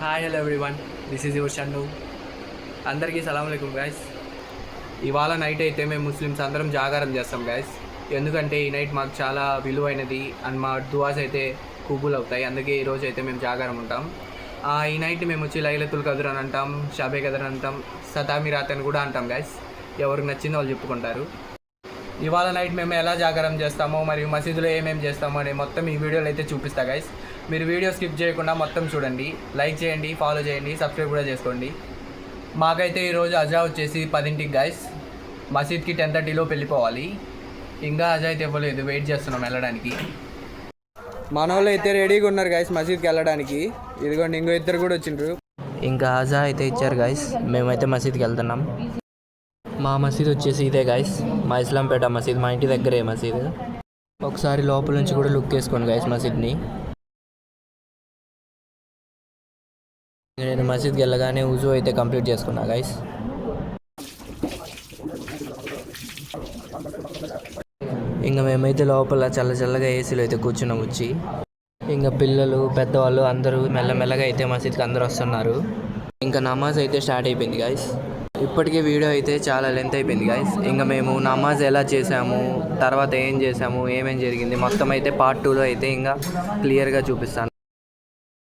Hi hello everyone, this is your Shannu. అందరికీ సలాం అలైకుం guys. ఇవాళ నైట్ అయితే మేము ముస్లిమ్స్ అందరం జాగారం చేస్తాం గైస్. ఎందుకంటే ఈ నైట్ మాకు చాలా విలువైనది అండ్ మా దువాస్ అయితే కబూల్ అవుతాయి. అందుకే ఈరోజు అయితే మేము జాగారం ఉంటాం. ఈ నైట్ మేము వచ్చి లైలతుల్ కద్ర్ అని అంటాం, షాబే కదర్ అంటాం, సతామిరాత్ అని కూడా అంటాం గైస్. ఎవరికి నచ్చిందో వాళ్ళు చెప్పుకుంటారు. ఇవాళ నైట్ మేము ఎలా జాగారం చేస్తామో మరియు మసీదులో ఏమేమి చేస్తామో అని మొత్తం ఈ వీడియోలో అయితే చూపిస్తా గైస్. మీరు వీడియో స్కిప్ చేయకుండా మొత్తం చూడండి, లైక్ చేయండి, ఫాలో చేయండి, సబ్స్క్రైబ్ కూడా చేసుకోండి. మాకైతే ఈరోజు అజా వచ్చేసి 10ంటికి గైస్. మసీద్కి 10:30లో వెళ్ళిపోవాలి. ఇంకా అజా అయితే ఇవ్వలేదు, వెయిట్ చేస్తున్నాం వెళ్ళడానికి. మన వాళ్ళు అయితే రెడీగా ఉన్నారు గైస్ మసీద్కి వెళ్ళడానికి. ఇదిగోండి ఇంకో ఇద్దరు కూడా వచ్చిండ్రు. ఇంకా అజా అయితే ఇచ్చారు గైస్. మేమైతే మసీద్కి వెళ్తున్నాం. మా మసీద్ వచ్చేసి ఇదే గైస్, మా ఇస్లాంపేట మసీద్, మా ఇంటి దగ్గరే మసీద్. ఒకసారి లోపల నుంచి కూడా లుక్ వేసుకోండి గైస్ మసీద్ని. నేను మసీద్కి వెళ్ళగానే ఉజు అయితే కంప్లీట్ చేసుకున్నా గైస్. ఇంకా మేమైతే లోపల చల్లగా ఏసీలో అయితే కూర్చున్నాం వచ్చి. ఇంకా పిల్లలు పెద్దవాళ్ళు అందరూ మెల్లమెల్లగా అయితే మసీద్కి అందరూ వస్తున్నారు. ఇంకా నమాజ్ అయితే స్టార్ట్ అయిపోయింది గైస్. ఇప్పటికే వీడియో అయితే చాలా లెంత్ అయిపోయింది గైస్. ఇంకా మేము నమాజ్ ఎలా చేసాము, తర్వాత ఏం చేసాము, ఏమేం జరిగింది మొత్తం అయితే పార్ట్ 2లో అయితే ఇంకా క్లియర్గా చూపిస్తాను.